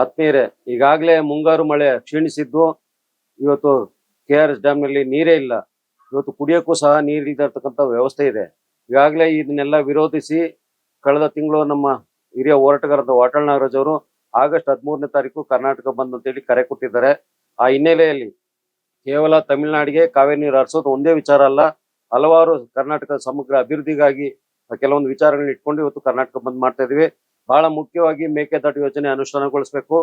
ಆತ್ಮೀಯರೇ, ಈಗಾಗಲೇ ಮುಂಗಾರು ಮಳೆ ಕ್ಷೀಣಿಸಿದ್ದು, ಇವತ್ತು KRS ಡ್ಯಾಮ್ನಲ್ಲಿ ನೀರೇ ಇಲ್ಲ. ಇವತ್ತು ಕುಡಿಯೋಕ್ಕೂ ಸಹ ನೀರಿಲ್ಲದೆ ಇರತಕ್ಕಂಥ ವ್ಯವಸ್ಥೆ ಇದೆ. ಈಗಾಗಲೇ ಇದನ್ನೆಲ್ಲ ವಿರೋಧಿಸಿ ಕಳೆದ ತಿಂಗಳು ನಮ್ಮ ಹಿರಿಯ ಹೋರಾಟಗಾರರಾದ ವಾಟಾಳ್ ನಾಗರಾಜ್ ಅವರು ಆಗಸ್ಟ್ 13ನೇ ತಾರೀಕು ಕರ್ನಾಟಕ ಬಂದ್ ಅಂತೇಳಿ ಕರೆ ಕೊಟ್ಟಿದ್ದಾರೆ. ಆ ಹಿನ್ನೆಲೆಯಲ್ಲಿ ಕೇವಲ ತಮಿಳುನಾಡಿಗೆ ಕಾವೇರಿ ನೀರು ಹರಿಸೋದು ಒಂದೇ ವಿಚಾರ ಅಲ್ಲ, ಹಲವಾರು ಕರ್ನಾಟಕದ ಸಮಗ್ರ ಅಭಿವೃದ್ಧಿಗಾಗಿ ಕೆಲವೊಂದು ವಿಚಾರಗಳನ್ನ ಇಟ್ಕೊಂಡು ಇವತ್ತು ಕರ್ನಾಟಕ ಬಂದ್ ಮಾಡ್ತಾ ಇದೀವಿ. ಬಹಳ ಮುಖ್ಯವಾಗಿ ಮೇಕೆದಾಟು ಯೋಜನೆ ಅನುಷ್ಠಾನಗೊಳಿಸಬೇಕು,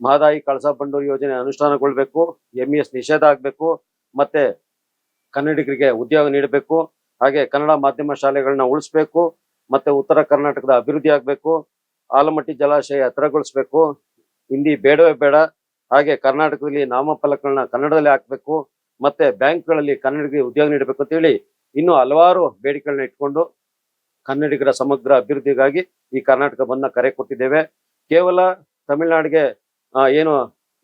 ಮಹದಾಯಿ ಕಳಸಾ ಬಂಡೂರಿ ಯೋಜನೆ ಅನುಷ್ಠಾನಗೊಳ್ಬೇಕು, MES ನಿಷೇಧ ಆಗ್ಬೇಕು, ಮತ್ತೆ ಕನ್ನಡಿಗರಿಗೆ ಉದ್ಯೋಗ ನೀಡಬೇಕು, ಹಾಗೆ ಕನ್ನಡ ಮಾಧ್ಯಮ ಶಾಲೆಗಳನ್ನ ಉಳಿಸ್ಬೇಕು, ಮತ್ತೆ ಉತ್ತರ ಕರ್ನಾಟಕದ ಅಭಿವೃದ್ಧಿ ಆಗ್ಬೇಕು, ಆಲಮಟ್ಟಿ ಜಲಾಶಯ ಎತ್ತರಗೊಳಿಸ್ಬೇಕು, ಹಿಂದಿ ಬೇಡವೇ ಬೇಡ, ಹಾಗೆ ಕರ್ನಾಟಕದಲ್ಲಿ ನಾಮಫಲಕಗಳನ್ನ ಕನ್ನಡದಲ್ಲಿ ಹಾಕ್ಬೇಕು, ಮತ್ತೆ ಬ್ಯಾಂಕ್ಗಳಲ್ಲಿ ಕನ್ನಡಿಗರಿಗೆ ಉದ್ಯೋಗ ನೀಡಬೇಕು ಅಂತ ಹೇಳಿ ಇನ್ನು ಹಲವಾರು ಬೇಡಿಕೆಗಳನ್ನ ಇಟ್ಕೊಂಡು ಕನ್ನಡಿಗರ ಸಮಗ್ರ ಅಭಿವೃದ್ಧಿಗಾಗಿ ಈ ಕರ್ನಾಟಕ ಬಂದ್ನ ಕರೆ ಕೊಟ್ಟಿದ್ದೇವೆ. ಕೇವಲ ತಮಿಳುನಾಡಿಗೆ ಏನು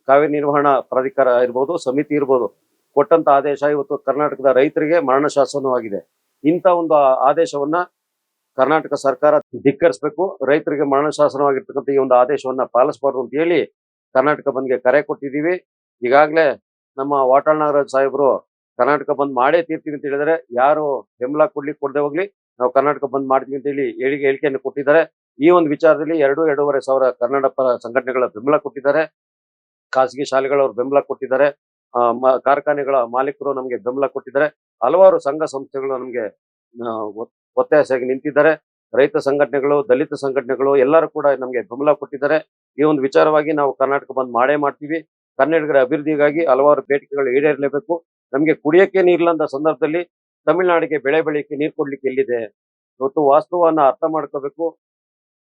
ಕಾವೇರಿ ನಿರ್ವಹಣಾ ಪ್ರಾಧಿಕಾರ ಇರ್ಬೋದು, ಸಮಿತಿ ಇರ್ಬೋದು, ಕೊಟ್ಟಂತ ಆದೇಶ ಇವತ್ತು ಕರ್ನಾಟಕದ ರೈತರಿಗೆ ಮರಣ ಶಾಸನವಾಗಿದೆ. ಇಂಥ ಒಂದು ಆದೇಶವನ್ನ ಕರ್ನಾಟಕ ಸರ್ಕಾರ ಧಿಕ್ಕರಿಸಬೇಕು. ರೈತರಿಗೆ ಮರಣ ಶಾಸನವಾಗಿರ್ತಕ್ಕಂಥ ಈ ಒಂದು ಆದೇಶವನ್ನ ಪಾಲಿಸಬಾರ್ದು ಅಂತ ಹೇಳಿ ಕರ್ನಾಟಕ ಬಂದ್ಗೆ ಕರೆ ಕೊಟ್ಟಿದ್ದೀವಿ. ಈಗಾಗಲೇ ನಮ್ಮ ವಾಟಾಳ್ ನಾಗರಾಜ್ ಸಾಹೇಬರು ಕರ್ನಾಟಕ ಬಂದ್ ಮಾಡೇ ತೀರ್ತೀವಿ ಅಂತ ಹೇಳಿದರೆ, ಯಾರು ಬೆಂಬಲ ಕೊಡದೆ ಹೋಗ್ಲಿ, ನಾವು ಕರ್ನಾಟಕ ಬಂದ್ ಮಾಡ್ತೀವಿ ಅಂತ ಹೇಳಿ ಹೇಳಿಕೆಯನ್ನು ಕೊಟ್ಟಿದ್ದಾರೆ. ಈ ಒಂದು ವಿಚಾರದಲ್ಲಿ 2-2.5 ಸಾವಿರ ಕನ್ನಡ ಪರ ಸಂಘಟನೆಗಳ ಬೆಂಬಲ ಕೊಟ್ಟಿದ್ದಾರೆ, ಖಾಸಗಿ ಶಾಲೆಗಳವರು ಬೆಂಬಲ ಕೊಟ್ಟಿದ್ದಾರೆ, ಕಾರ್ಖಾನೆಗಳ ಮಾಲೀಕರು ನಮಗೆ ಬೆಂಬಲ ಕೊಟ್ಟಿದ್ದಾರೆ, ಹಲವಾರು ಸಂಘ ಸಂಸ್ಥೆಗಳು ನಮಗೆ ಒತ್ತಾಸೆಯಾಗಿ ನಿಂತಿದ್ದಾರೆ, ರೈತ ಸಂಘಟನೆಗಳು, ದಲಿತ ಸಂಘಟನೆಗಳು ಎಲ್ಲರೂ ಕೂಡ ನಮಗೆ ಬೆಂಬಲ ಕೊಟ್ಟಿದ್ದಾರೆ. ಈ ಒಂದು ವಿಚಾರವಾಗಿ ನಾವು ಕರ್ನಾಟಕ ಬಂದ್ ಮಾಡೇ ಮಾಡ್ತೀವಿ. ಕನ್ನಡಿಗರ ಅಭಿವೃದ್ಧಿಗಾಗಿ ಹಲವಾರು ಬೇಡಿಕೆಗಳು ಈಡೇರಲೇಬೇಕು. ನಮಗೆ ಕುಡಿಯಕ್ಕೆ ನೀರಿಲ್ಲಂತ ಸಂದರ್ಭದಲ್ಲಿ ತಮಿಳುನಾಡಿಗೆ ಬೆಳೆ ಬೆಳೆಯಕ್ಕೆ ನೀರು ಕೊಡ್ಲಿಕ್ಕೆ ಎಲ್ಲಿದೆ? ಇವತ್ತು ವಾಸ್ತವವನ್ನ ಅರ್ಥ ಮಾಡ್ಕೋಬೇಕು.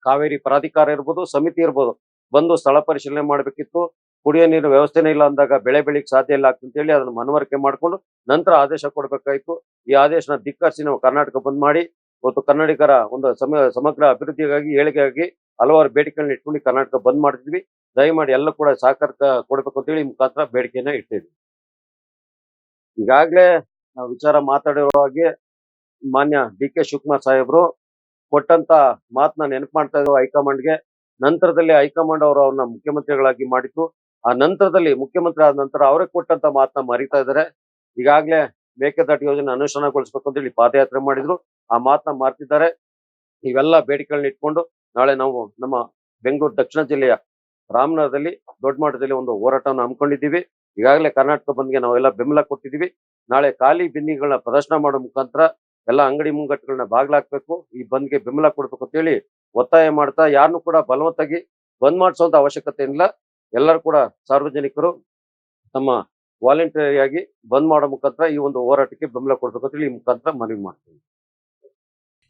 ಕಾವೇರಿ ಪ್ರಾಧಿಕಾರ ಇರ್ಬೋದು, ಸಮಿತಿ ಇರ್ಬೋದು, ಬಂದು ಸ್ಥಳ ಪರಿಶೀಲನೆ ಮಾಡಬೇಕಿತ್ತು. ಕುಡಿಯೋ ನೀರು ವ್ಯವಸ್ಥೆನೇ ಇಲ್ಲ ಅಂದಾಗ ಬೆಳೆ ಬೆಳಿಕ್ ಸಾಧ್ಯ ಇಲ್ಲ ಅಂತ ಹೇಳಿ ಅದನ್ನ ಮನವರಿಕೆ ಮಾಡ್ಕೊಂಡು ನಂತರ ಆದೇಶ ಕೊಡ್ಬೇಕಾಯ್ತು. ಈ ಆದೇಶನ ಧಿಕ್ಕರಿಸಿ ನಾವು ಕರ್ನಾಟಕ ಬಂದ್ ಮಾಡಿ ಇವತ್ತು ಕನ್ನಡಿಗರ ಒಂದು ಸಮಗ್ರ ಅಭಿವೃದ್ಧಿಗಾಗಿ, ಏಳಿಗೆಗಾಗಿ ಹಲವಾರು ಬೇಡಿಕೆಗಳನ್ನ ಇಟ್ಕೊಂಡು ಕರ್ನಾಟಕ ಬಂದ್ ಮಾಡ್ತಿದ್ವಿ. ದಯಮಾಡಿ ಎಲ್ಲ ಕೂಡ ಸಹಕಾರ ಕೊಡ್ಬೇಕು ಅಂತ ಹೇಳಿ ಮುಖಾಂತರ ಬೇಡಿಕೆಯನ್ನ ಇಟ್ಟಿದ್ವಿ. ಈಗಾಗಲೇ ನಾವು ವಿಚಾರ ಮಾತಾಡಿರೋ ಹಾಗೆ ಮಾನ್ಯ DK ಶಿವಕುಮಾರ್ ಸಾಹೇಬರು ಕೊಟ್ಟಂತ ಮಾತನ್ನ ನೆನಪು ಮಾಡ್ತಾ ಇದ್ರು ಹೈಕಮಾಂಡ್ಗೆ. ನಂತರದಲ್ಲಿ ಹೈಕಮಾಂಡ್ ಅವರು ಅವ್ರನ್ನ ಮುಖ್ಯಮಂತ್ರಿಗಳಾಗಿ ಮಾಡಿತ್ತು. ಆ ನಂತರದಲ್ಲಿ ಮುಖ್ಯಮಂತ್ರಿ ಆದ ನಂತರ ಅವರೇ ಕೊಟ್ಟಂತ ಮಾತನ್ನ ಮರಿತಾ ಇದ್ದಾರೆ. ಈಗಾಗಲೇ ಮೇಕೆದಾಟು ಯೋಜನೆ ಅನುಷ್ಠಾನಗೊಳಿಸಬೇಕು ಅಂತ ಹೇಳಿ ಪಾದಯಾತ್ರೆ ಮಾಡಿದ್ರು, ಆ ಮಾತನ್ನ ಮಾರ್ತಿದ್ದಾರೆ. ಇವೆಲ್ಲ ಬೇಡಿಕೆಗಳನ್ನ ಇಟ್ಕೊಂಡು ನಾಳೆ ನಾವು ನಮ್ಮ ಬೆಂಗಳೂರು ದಕ್ಷಿಣ ಜಿಲ್ಲೆಯ ರಾಮನಗರದಲ್ಲಿ ದೊಡ್ಡ ಮಟ್ಟದಲ್ಲಿ ಒಂದು ಹೋರಾಟವನ್ನು ಹಮ್ಮಿಕೊಂಡಿದ್ದೀವಿ. ಈಗಾಗಲೇ ಕರ್ನಾಟಕ ಬಂದ್ಗೆ ನಾವೆಲ್ಲ ಬೆಂಬಲ ಕೊಟ್ಟಿದ್ದೀವಿ. ನಾಳೆ ಖಾಲಿ ಬಿನ್ನಿಗಳನ್ನ ಪ್ರದರ್ಶನ ಮಾಡೋ ಮುಖಾಂತರ ಎಲ್ಲ ಅಂಗಡಿ ಮುಂಗಟ್ಟುಗಳನ್ನ ಬಾಗ್ಲಾಕ್ಬೇಕು, ಈ ಬಂದ್ಗೆ ಬೆಂಬಲ ಕೊಡ್ಬೇಕು ಅಂತ ಹೇಳಿ ಒತ್ತಾಯ ಮಾಡ್ತಾ, ಯಾರನ್ನು ಕೂಡ ಬಲವಂತಾಗಿ ಬಂದ್ ಮಾಡಿಸುವಂತ ಅವಶ್ಯಕತೆ ಇಲ್ಲ. ಎಲ್ಲರೂ ಕೂಡ ಸಾರ್ವಜನಿಕರು ತಮ್ಮ ವಾಲಂಟರಿ ಆಗಿ ಬಂದ್ ಮಾಡೋ ಮುಖಾಂತರ ಈ ಒಂದು ಹೋರಾಟಕ್ಕೆ ಬೆಂಬಲ ಕೊಡ್ಬೇಕು ಅಂತ ಹೇಳಿ ಈ ಮುಖಾಂತರ ಮನವಿ ಮಾಡ್ತೀವಿ.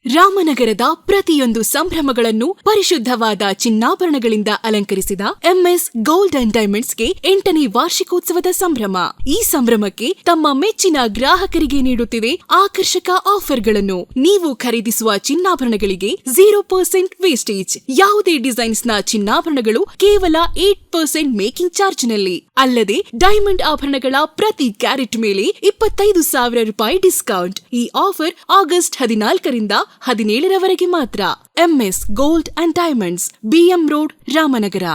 ರಾಮನಗರದ ಪ್ರತಿಯೊಂದು ಸಂಭ್ರಮಗಳನ್ನು ಪರಿಶುದ್ಧವಾದ ಚಿನ್ನಾಭರಣಗಳಿಂದ ಅಲಂಕರಿಸಿದ MS ಗೋಲ್ಡ್ ಅಂಡ್ ಡೈಮಂಡ್ಸ್ಗೆ 8ನೇ ವಾರ್ಷಿಕೋತ್ಸವದ ಸಂಭ್ರಮ. ಈ ಸಂಭ್ರಮಕ್ಕೆ ತಮ್ಮ ಮೆಚ್ಚಿನ ಗ್ರಾಹಕರಿಗೆ ನೀಡುತ್ತಿದೆ ಆಕರ್ಷಕ ಆಫರ್ಗಳನ್ನು. ನೀವು ಖರೀದಿಸುವ ಚಿನ್ನಾಭರಣಗಳಿಗೆ 0% ವೇಸ್ಟೇಜ್. ಯಾವುದೇ ಡಿಸೈನ್ಸ್ ನ ಚಿನ್ನಾಭರಣಗಳು ಕೇವಲ 8% ಮೇಕಿಂಗ್ ಚಾರ್ಜ್ ನಲ್ಲಿ. ಅಲ್ಲದೆ ಡೈಮಂಡ್ ಆಭರಣಗಳ ಪ್ರತಿ ಕ್ಯಾರೆಟ್ ಮೇಲೆ 25,000 ರೂಪಾಯಿ ಡಿಸ್ಕೌಂಟ್. ಈ ಆಫರ್ ಆಗಸ್ಟ್ 14ರಿಂದ 17ರವರೆಗೆ ಮಾತ್ರ. MS gold and diamonds, BM road, Ramanagara.